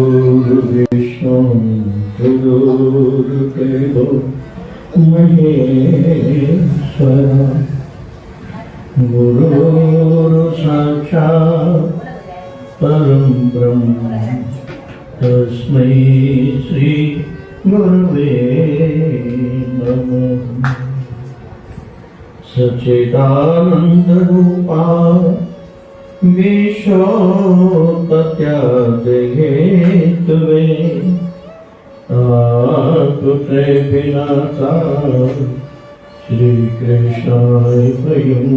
गुरुर्विष्णु गुरुर्देवो महेश्वरा गुरुर्साक्षात् परं ब्रह्म तस्मै श्री गुरवे नमः। सच्चिदानंद रूपा विश्वोत्पत्त्यादिहेतवे तापत्रय विनाशाय श्री कृष्णाय वयं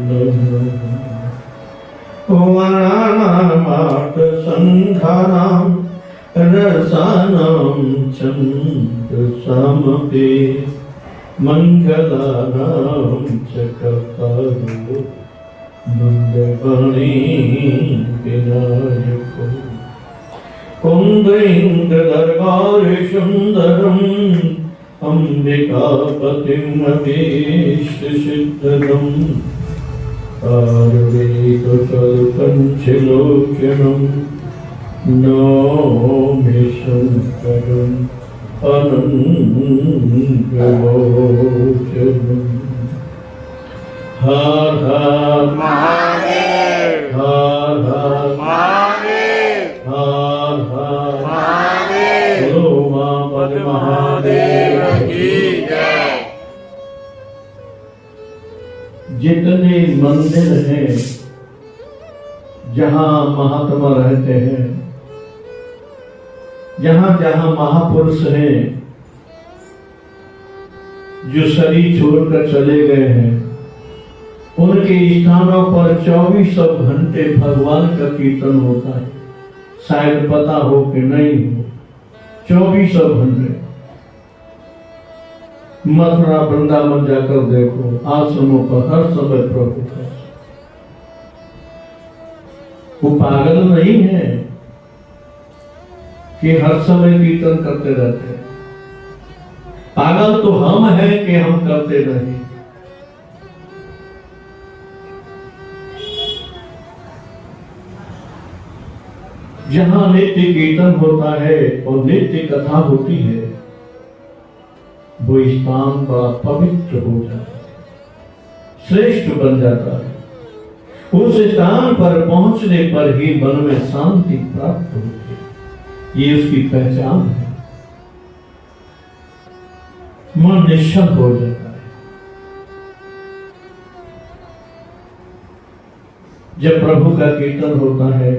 नमः। वर्णानामार्थ संधानां रसानां छन्दसामपि मंगलानां च कर्तारो मंदवाणी विनायको कुंद्रेन्द्रदरबार सुंदरम् अंबिकापतिम् अभीष्टसिद्धम् पार्वतीकल्पञ्चलोचनम् नौमि शङ्करम् अनन्तलोचनम्। हर हर महादेव, हर हर महादेव, हर हर महादेव, बोलो उमापति महादेव की जय। जितने मंदिर हैं जहाँ महात्मा रहते हैं, जहाँ जहाँ महापुरुष हैं जो शरीर छोड़कर चले गए हैं, उनके स्थानों पर 24 घंटे भगवान का कीर्तन होता है। शायद पता हो कि नहीं हो, 24 घंटे। मथुरा वृंदावन जाकर देखो, आश्रमों पर हर समय प्रभु का। वो पागल नहीं है कि हर समय कीर्तन करते रहते हैं। पागल तो हम हैं कि हम करते नहीं। जहां नित्य कीर्तन होता है और नित्य कथा होती है, वो स्थान बड़ा पवित्र हो जाता है, श्रेष्ठ बन जाता है। उस स्थान पर पहुंचने पर ही मन में शांति प्राप्त होती है। ये उसकी पहचान है। मन निश्चल हो जाता है। जब प्रभु का कीर्तन होता है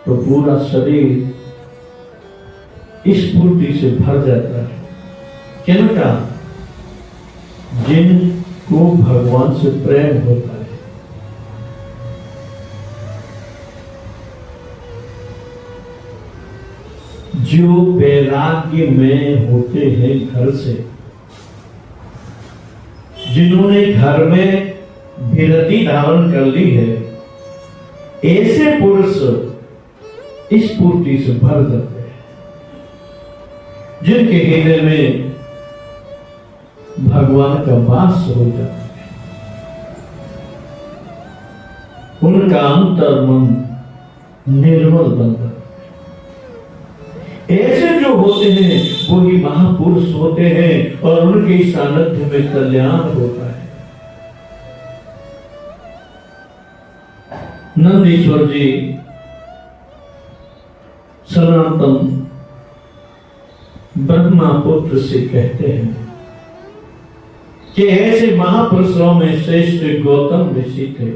तो पूरा शरीर इस स्फूर्ति से भर जाता है। किनका? जिनको भगवान से प्रेम होता है। जो वैराग्य में होते हैं घर से, जिन्होंने घर में विरति धारण कर ली है, ऐसे पुरुष इस स्फूर्ति से भर जाते हैं। जिनके हृदय में भगवान का वास हो जाता है, उनका अंतर मन निर्मल बनता है। ऐसे जो होते हैं वो ही महापुरुष होते हैं और उनके सानिध्य में कल्याण होता है। नंदीश्वर जी सनातन ब्रह्मा पुत्र से कहते हैं कि ऐसे महापुरुषों में श्रेष्ठ गौतम ऋषि थे,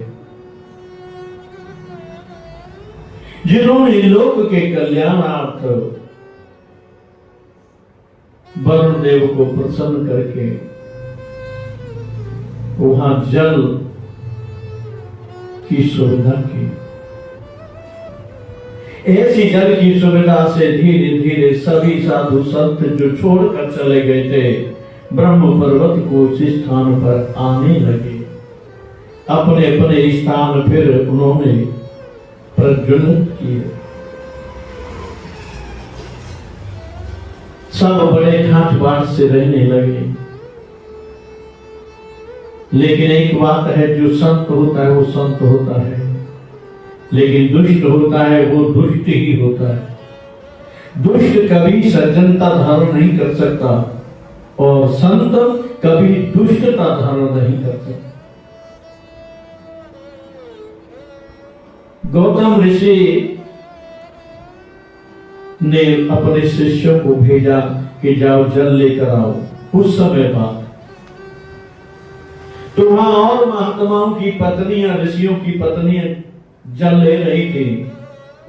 जिन्होंने लोक के कल्याणार्थ वरुण देव को प्रसन्न करके वहां जल की सुविधा की। ऐसी जल की सुविधा से धीरे धीरे सभी साधु संत जो छोड़कर चले गए थे, ब्रह्म पर्वत को उस स्थान पर आने लगे। अपने अपने स्थान फिर उन्होंने प्रज्वलित किए। सब बड़े ठाठ बाट से रहने लगे। लेकिन एक बात है, जो संत होता है वो संत होता है, लेकिन दुष्ट होता है वो दुष्ट ही होता है। दुष्ट कभी सज्जनता धारण नहीं कर सकता और संत कभी दुष्टता धारण नहीं कर सकता। गौतम ऋषि ने अपने शिष्यों को भेजा कि जाओ जल लेकर आओ। कुछ समय बाद तो वहां और महात्माओं की पत्नियां, ऋषियों की पत्नियां जल ले रही थी।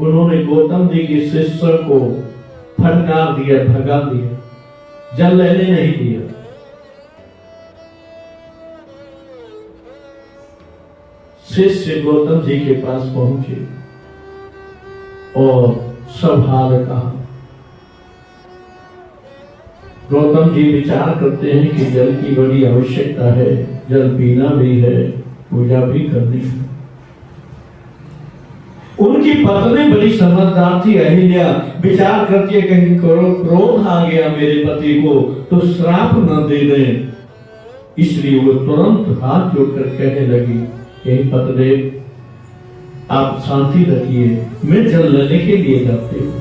उन्होंने गौतम जी के शिष्यों को फटकार दिया, भगा दिया, जल लेने नहीं दिया। शिष्य गौतम जी के पास पहुंचे और सब हाल कहा। गौतम जी विचार करते हैं कि जल की बड़ी आवश्यकता है, जल पीना भी है, पूजा भी करनी है। उनकी पत्नी बड़ी समझदार थी अहिल्या, विचार करके कहीं क्रोध आ गया मेरे पति को तो श्राप न दे दें, इसलिए वो तुरंत हाथ जोड़कर कहने लगी, हे पतिदेव आप शांति रखिए, मैं जल लेने के लिए जाती हूँ।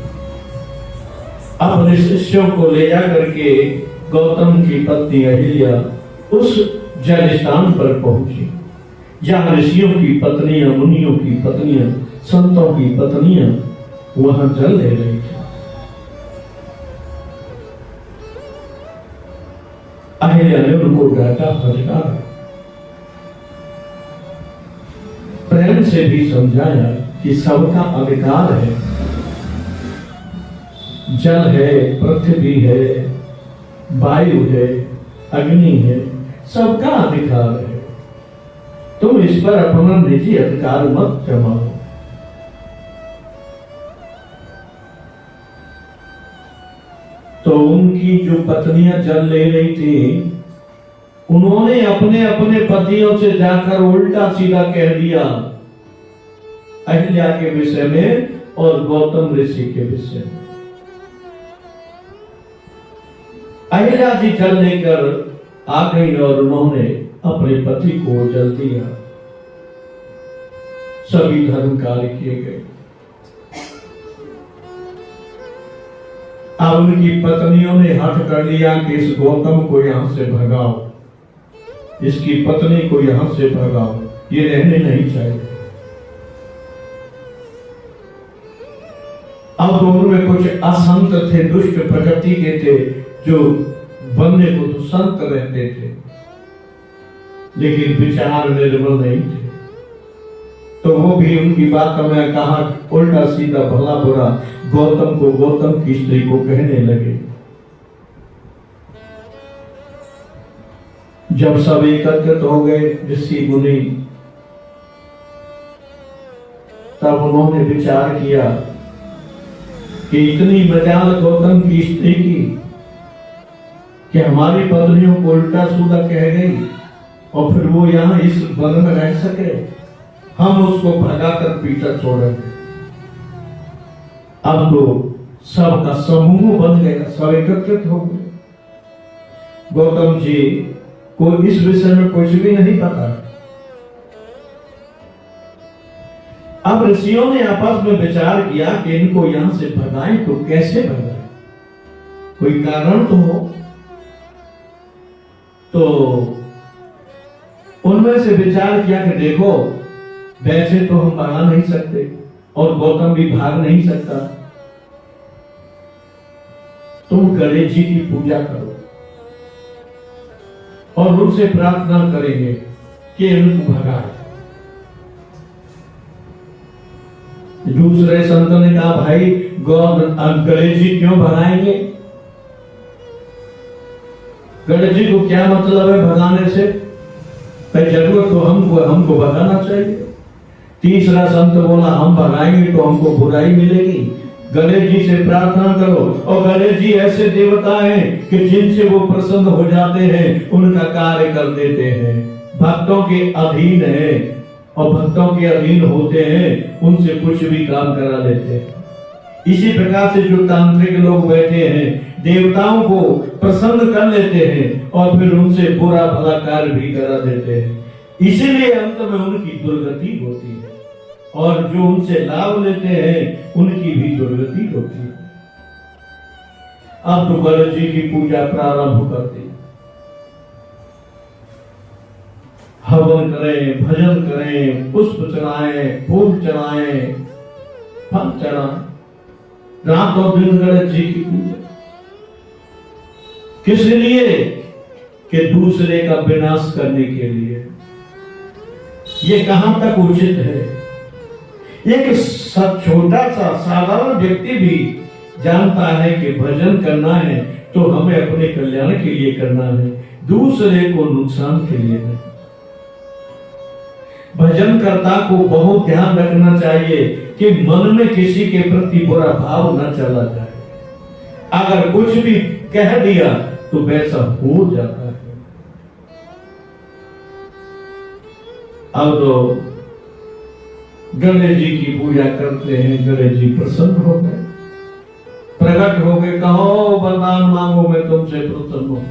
अपने शिष्यों को ले जा करके गौतम की पत्नी अहिल्या उस जल स्थान पर पहुंची जहां ऋषियों की पत्नियां, मुनियों की पत्नियां, संतों की पत्नियां वहां जल ले रही थी। अहिल्या ने उनको डांटा, फटकारा, प्रेम से भी समझाया कि सबका अधिकार है, जल है, पृथ्वी है, वायु है, अग्नि है, सबका अधिकार है, तुम इस पर अपना निजी अधिकार मत जमाओ। तो उनकी जो पत्नियां जल ले रही थी, उन्होंने अपने अपने पतियों से जाकर उल्टा सीधा कह दिया अहिल्या के विषय में और गौतम ऋषि के विषय में। अहिल्या जी जल लेकर आ गई और उन्होंने अपने पति को जल दिया। सभी धर्म कार्य किए गए। अब उनकी पत्नियों ने हठ कर लिया कि इस गौतम को यहां से भगाओ, इसकी पत्नी को यहां से भगाओ, ये रहने नहीं चाहिए। अब दोनों में कुछ असंत थे, दुष्ट प्रकृति के थे, जो बनने को तो संत रहते थे लेकिन विचार निर्मल नहीं थे। तो वो भी उनकी बातों में कहा उल्टा सीधा भला बुरा गौतम को, गौतम की स्त्री को कहने लगे। जब सब एकत्रित हो गए ऋषि मुनि, तब उन्होंने विचार किया कि इतनी मजाल गौतम की स्त्री की कि हमारी पत्नियों को उल्टा सीधा कह गई और फिर वो यहां इस वन में रह सके, हम उसको भगाकर पीछा छोड़ेंगे। अब तो सबका समूह बन गया, सब एकत्रित हो गए। गौतम जी को इस विषय में कुछ भी नहीं पता। अब ऋषियों ने आपस में विचार किया कि इनको यहां से भगाएं, तो कैसे भगाएं, कोई कारण तो हो। तो उनमें से विचार किया कि देखो वैसे तो हम भगा नहीं सकते और गौतम भी भाग नहीं सकता, तुम गणेश जी की पूजा करो और उनसे प्रार्थना करेंगे कि इनको भगाए। दूसरे संतों ने कहा भाई गणेश जी क्यों भगाएंगे, गणेश जी को क्या मतलब है भगाने से, जरूरत तो हमको भगाना चाहिए। तीसरा संत बोला हम भगाएंगे तो हमको बुराई मिलेगी, गणेश जी से प्रार्थना करो। और गणेश जी ऐसे देवता हैं कि जिनसे वो प्रसन्न हो जाते हैं, उनका कार्य कर देते हैं, भक्तों के अधीन है और भक्तों के अधीन होते हैं, उनसे कुछ भी काम करा लेते हैं। इसी प्रकार से जो तांत्रिक लोग बैठे हैं, देवताओं को प्रसन्न कर लेते हैं और फिर उनसे बुरा भला कार्य भी करा देते हैं। इसीलिए अंत में उनकी दुर्गति होती है और जो उनसे लाभ लेते हैं उनकी भी दुर्गति होती है। अब तो गणेश जी की पूजा प्रारंभ करते हैं। हवन करें, भजन करें, पुष्प चढ़ाएं, फूल चढ़ाएं, फल चढ़ाएं, रात और दिन गणेश जी की पूजा। किस लिए? कि दूसरे का विनाश करने के लिए। ये कहां तक उचित है? एक छोटा सा साधारण व्यक्ति भी जानता है कि भजन करना है तो हमें अपने कल्याण के लिए करना है, दूसरे को नुकसान के लिए नहीं। भजनकर्ता को बहुत ध्यान रखना चाहिए कि मन में किसी के प्रति बुरा भाव न चला जाए। अगर कुछ भी कह दिया तो वैसा हो जाता है। अब तो गणेश जी की पूजा करते हैं, गणेश जी प्रसन्न हो गए, प्रकट हो गए, कहो वरदान मांगो मैं तुमसे प्रसन्न हूं।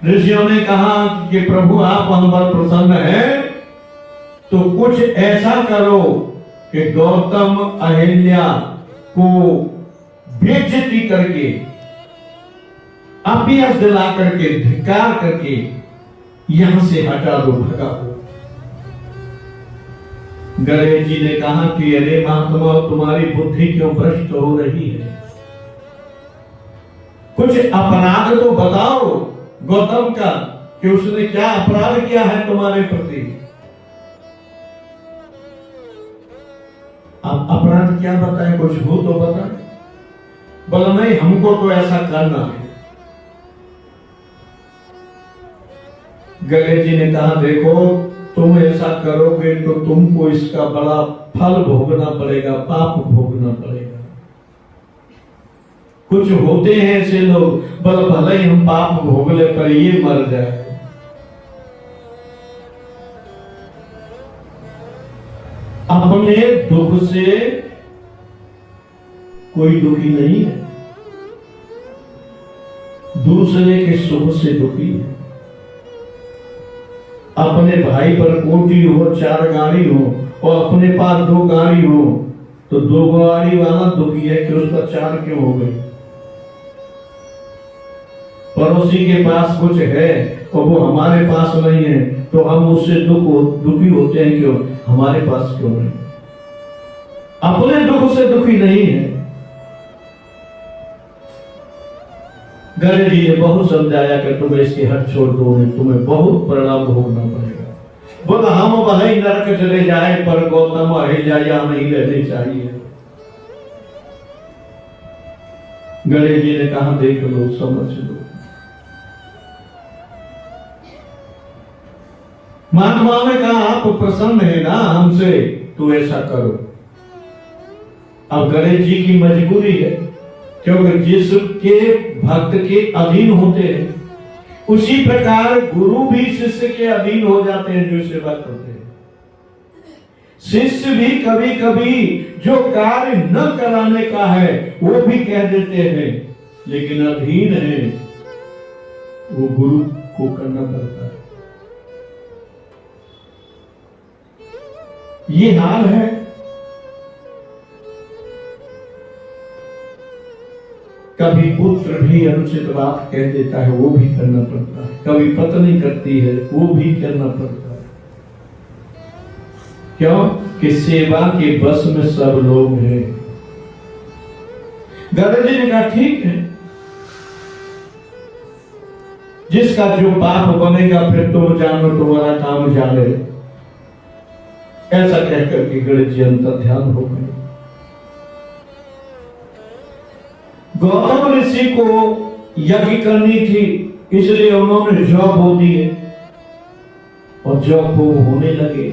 ऋषियों ने कहा कि प्रभु आप हम पर प्रसन्न हैं तो कुछ ऐसा करो कि गौतम अहिल्या को बेइज्जती करके, अपयश दिला करके, धिक्कार करके यहां से हटा दो, भगा दो। गणेश जी ने कहा कि अरे महात्मा तुम्हारी बुद्धि क्यों भ्रष्ट हो रही है? कुछ अपराध तो बताओ गौतम का कि उसने क्या अपराध किया है तुम्हारे प्रति। अब अपराध क्या बताए? कुछ हो तो बताए। बोला नहीं हमको तो ऐसा करना है। गणेश जी ने कहा देखो तुम ऐसा करोगे तो तुमको इसका बड़ा फल भोगना पड़ेगा, पाप भोगना पड़ेगा। कुछ होते हैं ऐसे लोग, भले ही हम पाप भोग ले पर ये मर जाए। अपने दुख से कोई दुखी नहीं है, दूसरे के सुख से दुखी है। अपने भाई पर कोठी हो, 4 गाड़ी हो और अपने पास 2 गाड़ी हो तो 2 गाड़ी वाला दुखी है कि उसका 4 क्यों हो गई। पड़ोसी के पास कुछ है और वो हमारे पास नहीं है तो हम उससे दुखी होते हैं, क्यों? हमारे पास क्यों नहीं? अपने दुख से दुखी नहीं है। गणेश जी ने बहुत समझाया कि तुम्हें इसकी हट छोड़ दो, तुम्हें बहुत परिणाम भोगना पड़ेगा। बोला हम वही नरक चले जाए पर गौतम अहिल्या यहां नहीं रहने चाहिए। गणेश जी ने कहा देख लो, समझ लो। महात्मा ने कहा आप प्रसन्न है ना हमसे तो ऐसा करो। अब गणेश जी की मजबूरी है, क्योंकि जिसके भक्त के अधीन होते हैं उसी प्रकार गुरु भी शिष्य के अधीन हो जाते हैं जो सेवा करते हैं। शिष्य भी कभी कभी जो कार्य न कराने का है वो भी कह देते हैं, लेकिन अधीन है वो गुरु को करना पड़ता है। ये हाल है। कभी पुत्र भी अनुचित बात कह देता है, वो भी करना पड़ता है। कभी पत्नी करती है, वो भी करना पड़ता है। क्यों? कि सेवा के बस में सब लोग हैं। गणेश जी ने कहा ठीक है, जिसका जो पाप बनेगा फिर तुम जानो, तुम्हारा काम जाने। ऐसा कहकर के गणेश जी अंतर ध्यान हो गए। गौतम ऋषि को यज्ञ करनी थी, इसलिए उन्होंने जौ बो दिए और जौ खूब होने लगे,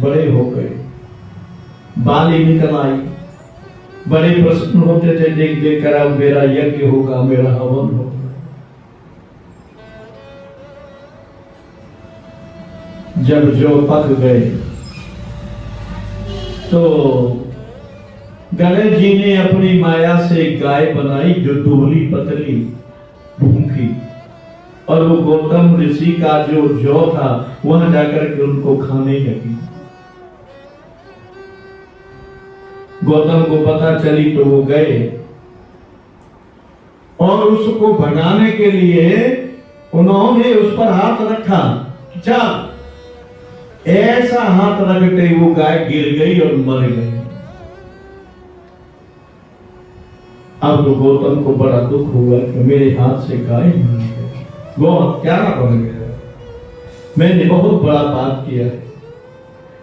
बड़े हो गए, बाली निकल आई। बड़े प्रसन्न होते थे देख देख कर, अब मेरा यज्ञ होगा, मेरा हवन होगा। जब जौ पक गए तो गणेश जी ने अपनी माया से गाय बनाई जो दुबली पतली भूखी, और वो गौतम ऋषि का जो जौ था वहां जाकर के उनको खाने लगी। गौतम को पता चली तो वो गए और उसको भगाने के लिए उन्होंने उस पर हाथ रखा। चल, ऐसा हाथ रखते वो गाय गिर गई और मर गई। अब तो गौतम को बड़ा दुख हुआ कि मेरे हाथ से गाय मर गई, गौ हत्यारा बन गया, मैंने बहुत बड़ा पाप किया है।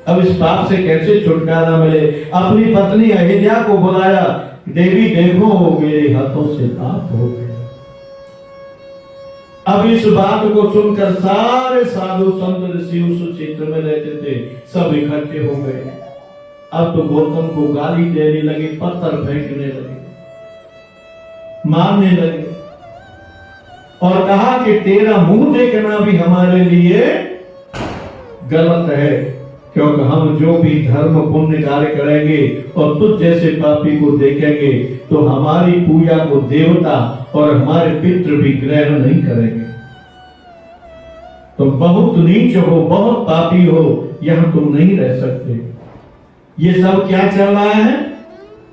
अब इस पाप से कैसे छुटकारा मिले? अपनी पत्नी अहिल्या को बुलाया, देवी देखो मेरे हाथों से पाप हो गया। अब इस बात को सुनकर सारे साधु संत ऋषि उस क्षेत्र में रहते थे सब इकट्ठे हो गए। अब तो गौतम को गाली देने लगे, पत्थर फेंकने लगे, मारने लगे और कहा कि तेरा मुंह देखना भी हमारे लिए गलत है, क्योंकि हम जो भी धर्म पुण्य कार्य करेंगे और तुझ जैसे पापी को देखेंगे तो हमारी पूजा को देवता और हमारे पितृ भी ग्रहण नहीं करेंगे। तुम बहुत नीच हो, बहुत पापी हो, यहां तुम नहीं रह सकते। ये सब क्या चल रहा है?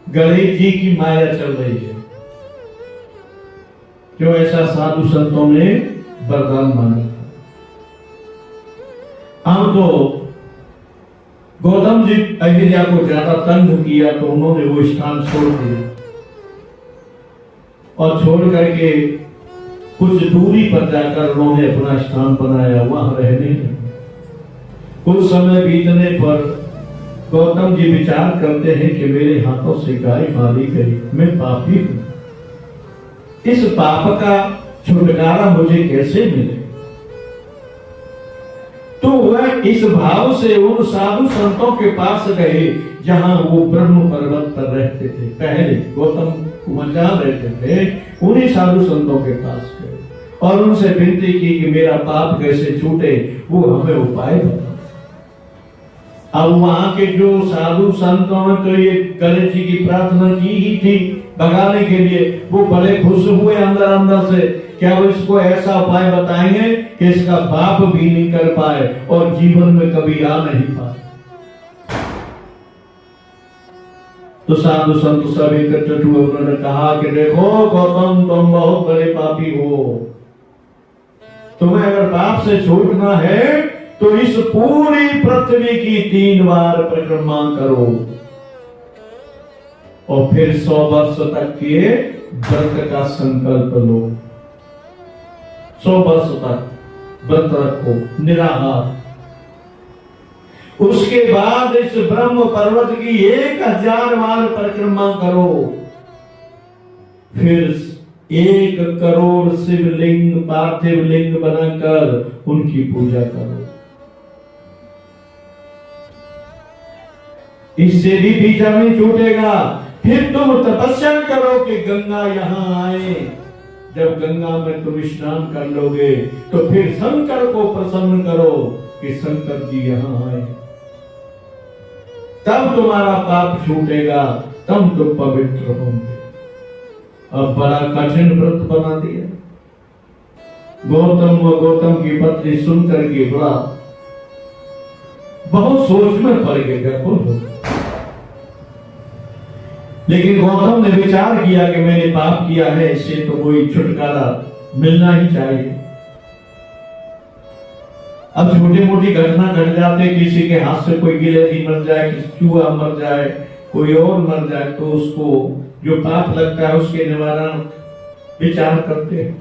गणेश जी की माया चल रही है। क्यों ऐसा साधु संतों ने वरदान माना। हम तो गौतम जी अहिल्या को ज्यादा तंग किया तो उन्होंने वो स्थान छोड़ दिया और छोड़ करके कुछ दूरी पर जाकर उन्होंने अपना स्थान बनाया, वहां रहने लगे। कुछ समय बीतने पर गौतम जी विचार करते हैं कि मेरे हाथों से गाय मारी गई, मैं पापी हूं, इस पाप का छुटकारा मुझे कैसे मिले? तो वह इस भाव से उन साधु संतों के पास गए जहां वो ब्रह्म पर्वत पर रहते थे। पहले गौतम वहां रहते थे, उन्हीं साधु संतों के पास गए और उनसे विनती की कि मेरा पाप कैसे छूटे, वो हमें उपाय बताओ। अब वहां के जो साधु संतों ने तो ये गणेश जी की प्रार्थना की ही थी भगाने के लिए, वो बड़े खुश हुए अंदर अंदर से, क्या वो इसको ऐसा उपाय बताएंगे कि इसका बाप भी नहीं कर पाए और जीवन में कभी आ नहीं पाए। तो साधु संत सब एकत्रित हुए, उन्होंने कहा कि देखो गौतम, तुम बहुत बड़े पापी हो, तुम्हें अगर पाप से छूटना है तो इस पूरी पृथ्वी की 3 बार परिक्रमा करो और फिर 100 वर्ष तक के व्रत का संकल्प लो। 100 वर्ष तक व्रत रखो निराहार। उसके बाद इस ब्रह्म पर्वत की 1000 बार परिक्रमा करो, फिर 1 करोड़ शिवलिंग पार्थिव लिंग बनाकर उनकी पूजा करो। इससे भी पीछा नहीं छूटेगा। फिर तुम तपस्या करो कि गंगा यहां आए। जब गंगा में तुम स्नान कर लोगे तो फिर शंकर को प्रसन्न करो कि शंकर जी यहां आए, तब तुम्हारा पाप छूटेगा, तब तुम पवित्र होंगे। अब बड़ा कठिन व्रत बना दिया। गौतम व गौतम की पत्नी सुनकर के बड़ा बहुत सोच में पड़ गए, व्याकुल हो गए। लेकिन गौतम ने विचार किया कि मैंने पाप किया है, इससे तो कोई छुटकारा मिलना ही चाहिए। अब छोटी मोटी घटना घट जाते, किसी के हाथ से कोई गिलहरी मर जाए, किसी चूहा मर जाए, कोई और मर जाए, तो उसको जो पाप लगता है उसके निवारण विचार करते हैं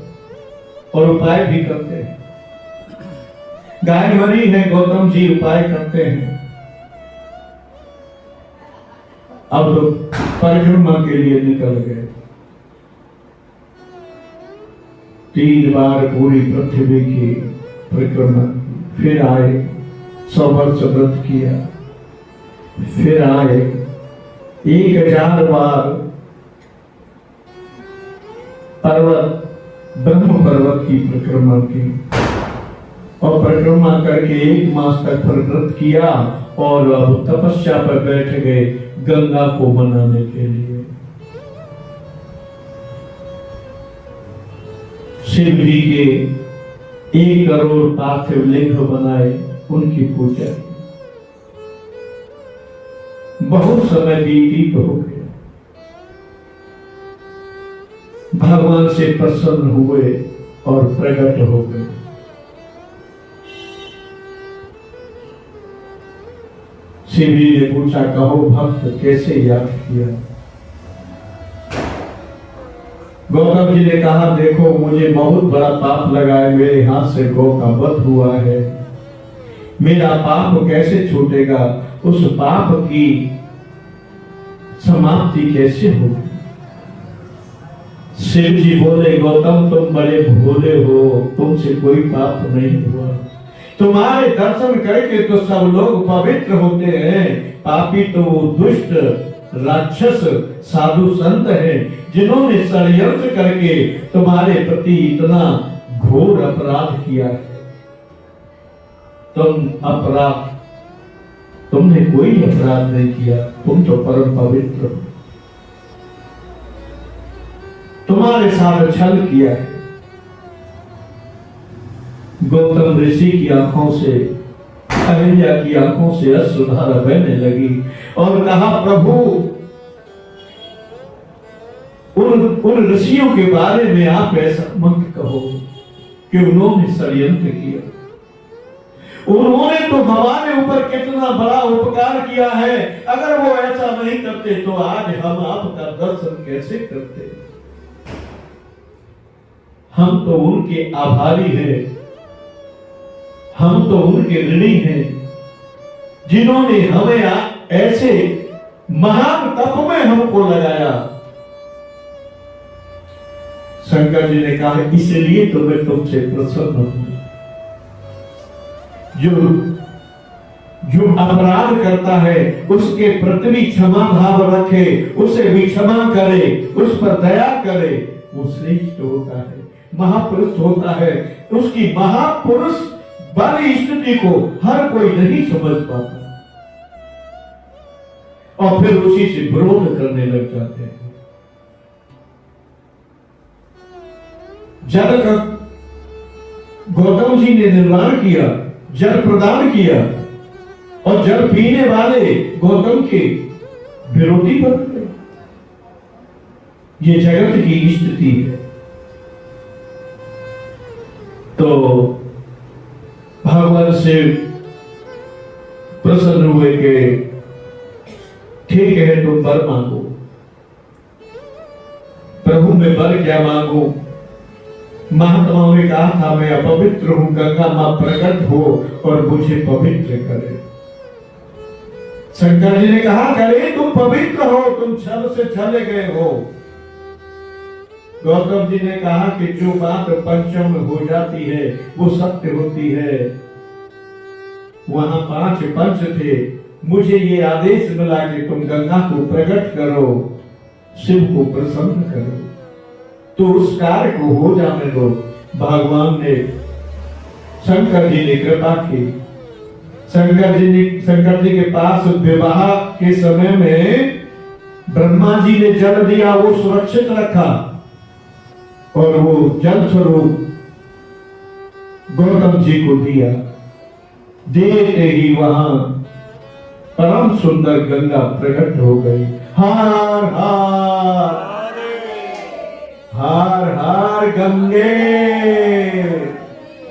और उपाय भी करते हैं। गाय मरी है, गौतम जी उपाय करते हैं। अब लोग परिक्रमा के लिए निकल गए। 3 बार पूरी पृथ्वी की परिक्रमा, फिर आए 100 वर्ष व्रत किया, फिर आए 1000 बार पर्वत ब्रह्म पर्वत की परिक्रमा की और परिक्रमा करके 1 मास तक व्रत किया और अब तपस्या पर बैठ गए गंगा को मनाने के लिए। शिव जी के 1 करोड़ पार्थिव लिंग बनाए, उनकी पूजा की। बहुत समय बीतीत हो गया, भगवान से प्रसन्न हुए और प्रकट हो गए। शिव जी ने पूछा, कहो भक्त कैसे याद किया? गौतम जी ने कहा, देखो मुझे बहुत बड़ा पाप लगा है, मेरे हाथ से गौ का वध हुआ है, मेरा पाप कैसे छूटेगा? उस पाप की समाप्ति कैसे होगी? शिव जी बोले, गौतम तुम बड़े भोले हो, तुमसे कोई पाप नहीं हुआ, तुम्हारे दर्शन करके तो सब लोग पवित्र होते हैं, पापी तो वो दुष्ट राक्षस साधु संत हैं जिन्होंने षड्यंत्र करके तुम्हारे प्रति इतना घोर अपराध किया है। तुमने कोई अपराध नहीं किया, तुम तो परम पवित्र हो, तुम्हारे साथ छल किया है। गौतम ऋषि की आंखों से, अहिल्या की आंखों से अश्रुधारा बहने लगी और कहा, प्रभु उन ऋषियों के बारे में आप ऐसा मत कहो कि उन्होंने षड्यंत्र किया, उन्होंने तो हमारे ऊपर कितना बड़ा उपकार किया है, अगर वो ऐसा नहीं करते तो आज हम आपका दर्शन कैसे करते? हम तो उनके आभारी हैं, हम तो उनके ऋणी हैं जिन्होंने हमें ऐसे महान तप में हमको लगाया। शंकर जी ने कहा, इसलिए तो मैं तुमसे प्रसन्न हूं। जो अपराध करता है उसके प्रति भी क्षमा भाव रखे, उसे भी क्षमा करे, उस पर दया करे, वो श्रेष्ठ होता है, महापुरुष होता है। उसकी महापुरुष वाली स्थिति को हर कोई नहीं समझ पाता और फिर उसी से विरोध करने लग जाते हैं। जल का गौतम जी ने निर्माण किया, जल प्रदान किया और जल पीने वाले गौतम के विरोधी बन गए। ये जगत की स्थिति है। तो भगवान से प्रसन्न हुए कि ठीक है, तुम वर मांगो। प्रभु मैं वर क्या मांगू? महात्माओं ने कहा था, मैं अपवित्र हूं, गंगा मां प्रकट हो और मुझे पवित्र करे। शंकर जी ने कहा, करे तुम पवित्र हो, तुम छल से छले गए हो। गौतम जी ने कहा कि जो बात पंचम में हो जाती है वो सत्य होती है। वहां 5 पंच थे, मुझे ये आदेश मिला कि तुम गंगा को प्रकट करो, शिव को प्रसन्न करो, तो उस कार्य को हो जाने दो। भगवान ने, शंकर जी ने कृपा की। शंकर जी के पास विवाह के समय में ब्रह्मा जी ने जल दिया, वो सुरक्षित रखा और वो जल स्वरूप गौतम जी को दिया। देते ही वहां परम सुंदर गंगा प्रकट हो गई। हार हार हार हार गंगे,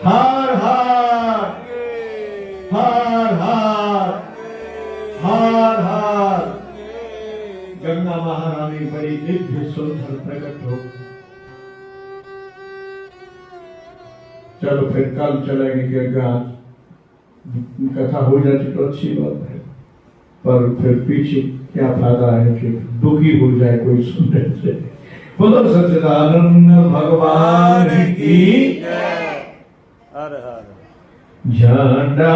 हार हार हार हार हार हार। गंगा महारानी बड़ी दिव्य सुंदर प्रकट हो। चलो फिर कल चलेंगे, क्योंकि आज कथा हो जाती तो अच्छी बात है, पर फिर पीछे क्या फायदा है कि दुखी हो जाए कोई सुनने से। बोलो सच्चिदानंद भगवान की जय। हर हर झंडा